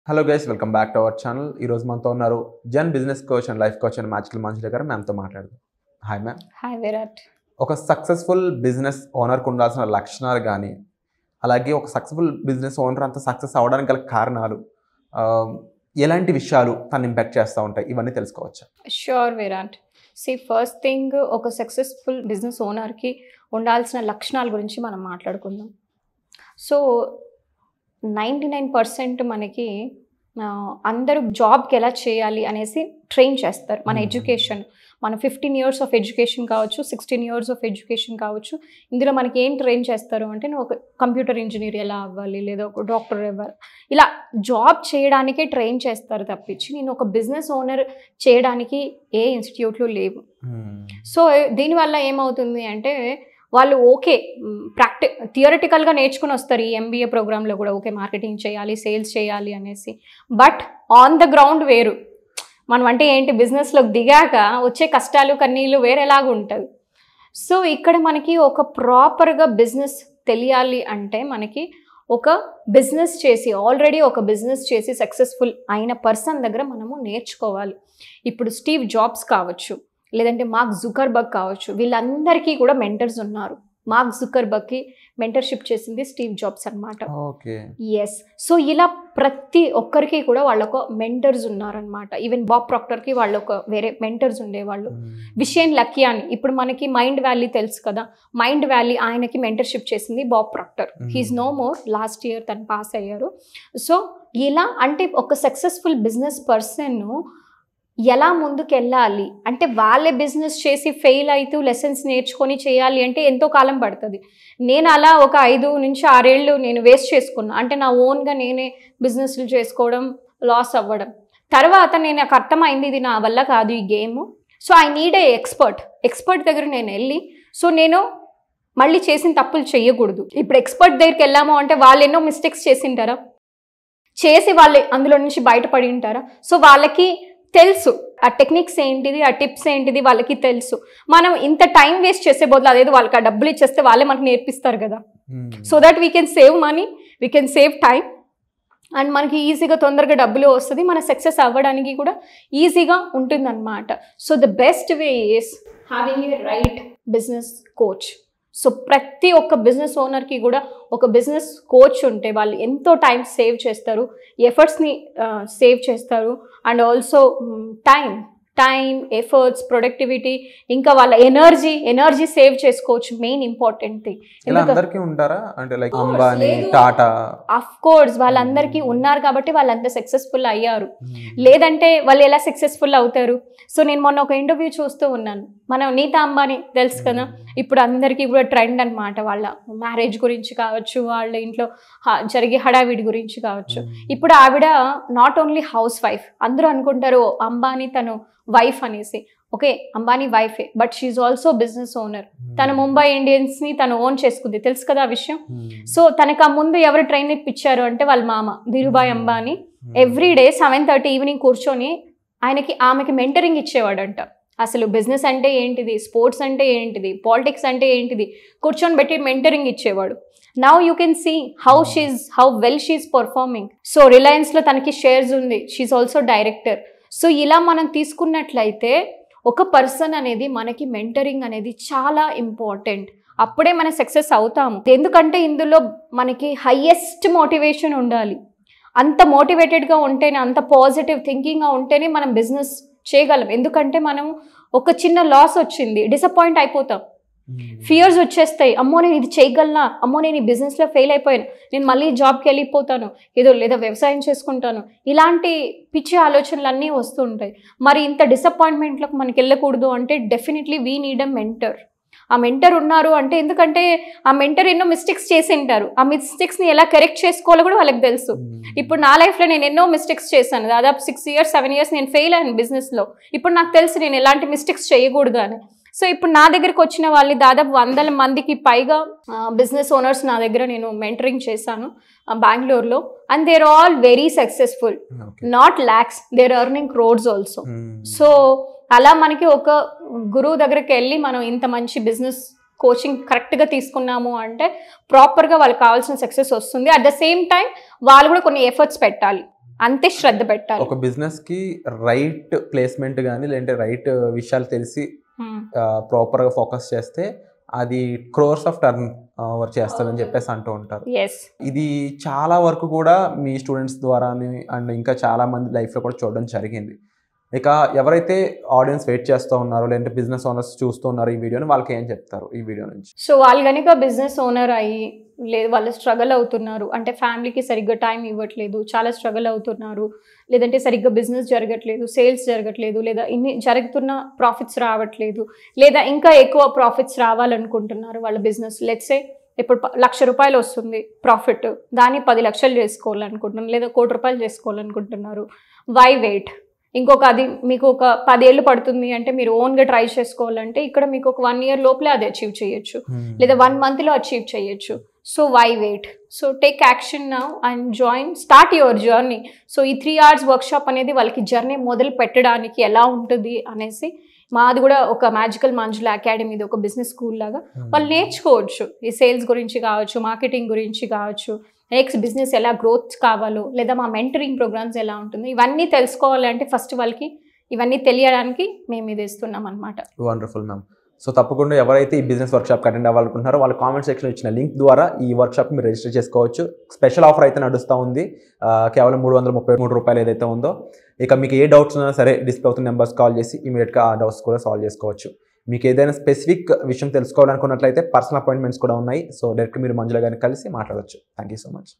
Hello guys, welcome back to our channel. ఈరోజు మనతో ఉన్నారు జన్ business coach and life coach and magical Manjula garu. మ్యామ్తో మాట్లాడదాం. Hi ma'am. హాయ్ విరాట్. ఒక సక్సెస్ఫుల్ బిజినెస్ ఓనర్కి ఉండాల్సిన లక్షణాలు కానీ, అలాగే ఒక సక్సెస్ఫుల్ బిజినెస్ ఓనర్ అంత సక్సెస్ అవ్వడానికి గల కారణాలు, ఎలాంటి విషయాలు తను ఇంపాక్ట్ చేస్తూ ఉంటాయి, ఇవన్నీ తెలుసుకోవచ్చా? షూర్ విరాట్. ఫస్ట్ థింగ్, ఒక సక్సెస్ఫుల్ బిజినెస్ ఓనర్కి ఉండాల్సిన లక్షణాల గురించి మనం మాట్లాడుకుందాం. సో 99% మనకి అందరూ జాబ్కి ఎలా చేయాలి అనేసి ట్రైన్ చేస్తారు. మన ఎడ్యుకేషన్, మన 15 years ఆఫ్ ఎడ్యుకేషన్ కావచ్చు, 16 years ఆఫ్ ఎడ్యుకేషన్ కావచ్చు, ఇందులో మనకి ఏం ట్రైన్ చేస్తారు అంటే నువ్వు ఒక కంప్యూటర్ ఇంజనీర్ ఎలా అవ్వాలి, లేదా ఒక డాక్టర్ అవ్వాలి, ఇలా జాబ్ చేయడానికే ట్రైన్ చేస్తారు తప్పించి నేను ఒక బిజినెస్ ఓనర్ చేయడానికి ఏ ఇన్స్టిట్యూట్లు లేవు. సో దీనివల్ల ఏమవుతుంది అంటే వాళ్ళు ఓకే థియరటికల్గా నేర్చుకుని వస్తారు ఈ MBA ప్రోగ్రాంలో కూడా, ఓకే మార్కెటింగ్ చేయాలి, సేల్స్ చేయాలి అనేసి. బట్ ఆన్ ద గ్రౌండ్ వేరు. మనం అంటే ఏంటి, బిజినెస్లోకి దిగాక వచ్చే కష్టాలు కన్నీళ్ళు వేరేలాగా ఉంటుంది. సో ఇక్కడ మనకి ఒక ప్రాపర్గా బిజినెస్ తెలియాలి అంటే మనకి ఒక బిజినెస్ చేసి, ఆల్రెడీ ఒక బిజినెస్ చేసి సక్సెస్ఫుల్ అయిన పర్సన్ దగ్గర మనము నేర్చుకోవాలి. ఇప్పుడు స్టీవ్ జాబ్స్ కావచ్చు, లేదంటే మార్క్ జుకర్బర్గ్ కావచ్చు, వీళ్ళందరికీ కూడా మెంటర్స్ ఉన్నారు. మార్క్ జుకర్బర్గ్కి మెంటర్షిప్ చేసింది స్టీవ్ జాబ్స్ అనమాట. ఎస్. సో ఇలా ప్రతి ఒక్కరికి కూడా వాళ్ళొక మెంటర్స్ ఉన్నారనమాట. ఈవెన్ బాబ్ ప్రాక్టర్కి వాళ్ళొక వేరే మెంటర్స్ ఉండేవాళ్ళు. విషయన్ లకియాని, ఇప్పుడు మనకి మైండ్ వ్యాలీ తెలుసు కదా, మైండ్ వ్యాలీ ఆయనకి మెంటర్షిప్ చేసింది Bob Proctor. He's no more, last year తను పాస్ అయ్యారు. సో ఇలా అంటే ఒక సక్సెస్ఫుల్ బిజినెస్ పర్సన్ ఎలా ముందుకు వెళ్ళాలి అంటే, వాళ్ళే బిజినెస్ చేసి ఫెయిల్ అవుతూ లెసన్స్ నేర్చుకొని చేయాలి అంటే ఎంతో కాలం పడుతుంది. నేను అలా ఒక 5 నుంచి 6 ఏళ్ళు నేను వేస్ట్ చేసుకున్నా. అంటే నా ఓన్గా నేనే బిజినెస్లు చేసుకోవడం, లాస్ అవ్వడం. తర్వాత నాకు అర్థమైంది ఇది నా వల్ల కాదు ఈ game. So I need a expert దగ్గర నేను వెళ్ళి, సో నేను మళ్ళీ చేసిన తప్పులు చేయకూడదు. ఇప్పుడు ఎక్స్పర్ట్ దగ్గరికి వెళ్ళాము అంటే వాళ్ళు ఎన్నో మిస్టేక్స్ చేసింటారా, చేసి వాళ్ళే అందులో నుంచి బయటపడి ఉంటారా. సో వాళ్ళకి తెలుసు ఆ టెక్నిక్స్ ఏంటిది, ఆ టిప్స్ ఏంటిది వాళ్ళకి తెలుసు. మనం ఇంత టైం వేస్ట్ చేసే బదులు అదేదో వాళ్ళకి ఆ డబ్బులు ఇచ్చేస్తే వాళ్ళే మనకు నేర్పిస్తారు కదా. So that we can save money, we can save time, and మనకి ఈజీగా తొందరగా డబ్బులు వస్తుంది, మన సక్సెస్ అవ్వడానికి కూడా ఈజీగా ఉంటుందన్నమాట. So the best way is having a right business coach. So ప్రతి ఒక్క బిజినెస్ ఓనర్కి కూడా ఒక బిజినెస్ కోచ్ ఉంటే వాళ్ళు ఎంతో టైం సేవ్ చేస్తారు, ఎఫర్ట్స్ని సేవ్ చేస్తారు, and also time, efforts, productivity, ఇంకా వాళ్ళ ఎనర్జీ సేవ్ చేసుకోవచ్చు. Main important thing. Of course వాళ్ళందరికీ ఉన్నారు కాబట్టి వాళ్ళంత సక్సెస్ఫుల్ అయ్యారు. లేదంటే వాళ్ళు ఎలా సక్సెస్ఫుల్ అవుతారు? సో నేను మొన్న ఒక ఇంటర్వ్యూ చూస్తూ ఉన్నాను. మనం నీతా అంబానీ తెలుసు కదా, ఇప్పుడు అందరికీ కూడా ట్రెండ్ అనమాట. వాళ్ళ మ్యారేజ్ గురించి కావచ్చు, వాళ్ళ ఇంట్లో జరిగే హడావిడి గురించి కావచ్చు. ఇప్పుడు ఆవిడ నాట్ ఓన్లీ హౌస్ వైఫ్, అందరూ అనుకుంటారు అంబానీ తను వైఫ్ అనేసి. ఓకే, అంబానీ వైఫే, but she also business owner. తను ముంబై ఇండియన్స్ని తను ఓన్ చేసుకుంది, తెలుసు కదా ఆ విషయం. సో తనకు ఆ ముందు ఎవరు ట్రైన్ ఇప్పించారు అంటే వాళ్ళ మామ ధీరుభాయ్ అంబానీ. ఎవ్రీడే 7:30 ఈవినింగ్ కూర్చొని ఆమెకి మెంటరింగ్ ఇచ్చేవాడంట. అసలు బిజినెస్ అంటే ఏంటిది, స్పోర్ట్స్ అంటే ఏంటిది, పాలిటిక్స్ అంటే ఏంటిది కూర్చొని పెట్టి మెంటరింగ్ ఇచ్చేవాడు. Now you can see how well she performing. So రిలయన్స్లో తనకి షేర్స్ ఉంది, షీఈ్ ఆల్సో డైరెక్టర్. సో ఇలా మనం తీసుకున్నట్లయితే ఒక పర్సన్ అనేది మనకి మెంటరింగ్ అనేది చాలా ఇంపార్టెంట్. అప్పుడే మనం సక్సెస్ అవుతాము. ఎందుకంటే ఇందులో మనకి హైయెస్ట్ మోటివేషన్ ఉండాలి. అంత మోటివేటెడ్గా ఉంటేనే, అంత పాజిటివ్ థింకింగ్గా ఉంటేనే మనం బిజినెస్ చేయగలం. ఎందుకంటే మనం ఒక చిన్న లాస్ వచ్చింది, డిసప్పాయింట్ అయిపోతాం, ఫియర్స్ వచ్చేస్తాయి. అమ్మో నేను ఇది చేయగలనా, అమ్మో నేను ఈ బిజినెస్లో ఫెయిల్ అయిపోయాను, నేను మళ్ళీ జాబ్కి వెళ్ళిపోతాను, లేదా వ్యవసాయం చేసుకుంటాను, ఇలాంటి పిచ్చి ఆలోచనలు అన్నీ వస్తూ ఉంటాయి. మరి ఇంత డిసప్పాయింట్మెంట్లోకి మనకి వెళ్ళకూడదు అంటే definitely we need a mentor. ఆ మెంటర్ ఉన్నారు అంటే, ఎందుకంటే ఆ మెంటర్ ఎన్నో మిస్టేక్స్ చేసి ఉంటారు. ఆ మిస్టేక్స్ని ఎలా కరెక్ట్ చేసుకోవాలో కూడా వాళ్ళకి తెలుసు. ఇప్పుడు నా లైఫ్లో నేను ఎన్నో మిస్టేక్స్ చేశాను. దాదాపు 6 years 7 years నేను ఫెయిల్ అయ్యాను బిజినెస్లో. ఇప్పుడు నాకు తెలుసు నేను ఎలాంటి మిస్టేక్స్ చేయకూడదు అని. సో ఇప్పుడు నా దగ్గరికి వచ్చిన వాళ్ళని దాదాపు 100 మందికి పైగా బిజినెస్ ఓనర్స్ నా దగ్గర నేను మెంటరింగ్ చేశాను బెంగళూరులో. And they are all very successful, not lakhs, they are earning crores also. So అలా మనకి ఒక గురువు దగ్గరికి వెళ్ళి మనం ఇంత మంచి బిజినెస్ కోచింగ్ కరెక్ట్గా తీసుకున్నాము అంటే ప్రాపర్గా వాళ్ళకి కావాల్సిన సక్సెస్ వస్తుంది. అట్ ద సేమ్ టైం వాళ్ళు కూడా కొన్ని ఎఫర్ట్స్ పెట్టాలి. అంతే శ్రద్ధ పెట్టాలి. ఒక బిజినెస్కి రైట్ ప్లేస్మెంట్ కానీ లేదంటే రైట్ విషయాలు తెలిసి ప్రాపర్గా ఫోకస్ చేస్తే అది క్రోర్స్ ఆఫ్ టర్న్ ఓవర్ చేస్తుందని చెప్పేసి అంటూ ఉంటారు. ఇది చాలా వరకు కూడా మీ స్టూడెంట్స్ ద్వారా అండ్ ఇంకా చాలా మంది లైఫ్లో కూడా చూడడం జరిగింది. ఇక ఎవరైతే ఆడియన్స్ వెయిట్ చేస్తూ ఉన్నారో లేదంటే బిజినెస్ ఓనర్స్ చూస్తూ ఉన్నారో ఈ వీడియోని, వాళ్ళకి ఏం చెప్తారు ఈ వీడియో నుంచి? సో వాళ్ళు కనుక బిజినెస్ ఓనర్ అయ్యి లేదు వాళ్ళు స్ట్రగుల్ అవుతున్నారు అంటే ఫ్యామిలీకి సరిగ్గా టైం ఇవ్వట్లేదు, చాలా స్ట్రగుల్ అవుతున్నారు, లేదంటే సరిగ్గా బిజినెస్ జరగట్లేదు, సేల్స్ జరగట్లేదు, లేదా ఇన్ని జరుగుతున్న ప్రాఫిట్స్ రావట్లేదు, లేదా ఇంకా ఎక్కువ ప్రాఫిట్స్ రావాలనుకుంటున్నారు వాళ్ళ బిజినెస్. లెట్సే ఇప్పుడు ₹1,00,000 వస్తుంది ప్రాఫిట్, దాన్ని 10 లక్షలు చేసుకోవాలనుకుంటున్నారు, లేదా ₹1,00,00,000 చేసుకోవాలనుకుంటున్నారు. Why wait? ఇంకొక అది మీకు ఒక 10 ఏళ్ళు పడుతుంది అంటే మీరు ఓన్గా ట్రై చేసుకోవాలంటే ఇక్కడ మీకు ఒక 1 ఇయర్ లోపలే అది అచీవ్ చేయొచ్చు, లేదా 1 మంత్లో అచీవ్ చేయొచ్చు. So why wait? So take action now and join, start your journey. So ఈ 3 hours వర్క్షాప్ అనేది వాళ్ళకి జర్నీ మొదలు పెట్టడానికి ఎలా ఉంటుంది అనేసి, మాది కూడా ఒక మ్యాజికల్ మంజుల అకాడమీది ఒక బిజినెస్ స్కూల్ లాగా వాళ్ళు నేర్చుకోవచ్చు. ఈ సేల్స్ గురించి కావచ్చు, మార్కెటింగ్ గురించి కావచ్చు, నెక్స్ట్ బిజినెస్ ఎలా గ్రోత్ కావాలో, లేదా మా మెంటరింగ్ ప్రోగ్రామ్స్ ఎలా ఉంటుంది, ఇవన్నీ తెలుసుకోవాలంటే ఫస్ట్ వాళ్ళకి ఇవన్నీ తెలియడానికి మేము ఇది ఇస్తున్నాం అనమాట. Wonderful ma'am. సో తప్పకుండా ఎవరైతే ఈ బిజినెస్ వర్క్షాప్కి అటెండ్ అవ్వాలనుకుంటున్నారో వాళ్ళు కామెంట్ సెక్షన్లో ఇచ్చిన లింక్ ద్వారా ఈ వర్క్షాప్ మీరు రిజిస్టర్ చేసుకోవచ్చు. స్పెషల్ ఆఫర్ అయితే నడుస్తూ ఉంది, కేవలం ₹333 ఏదైతే ఉందో. ఇక మీకు ఏ డౌట్స్ ఉన్నా సరే డిస్ప్లే అవుతున్న నెంబర్స్ కాల్ చేసి ఇమీడియట్గా ఆ డౌట్స్ కూడా సాల్వ్ చేసుకోవచ్చు. మీకు ఏదైనా స్పెసిఫిక్ విషయం తెలుసుకోవాలనుకున్నట్లయితే పర్సనల్ అపాయింట్మెంట్స్ కూడా ఉన్నాయి. సో డైరెక్ట్ మీరు మంజుల గారిని కలిసి మాట్లాడవచ్చు. Thank you so much.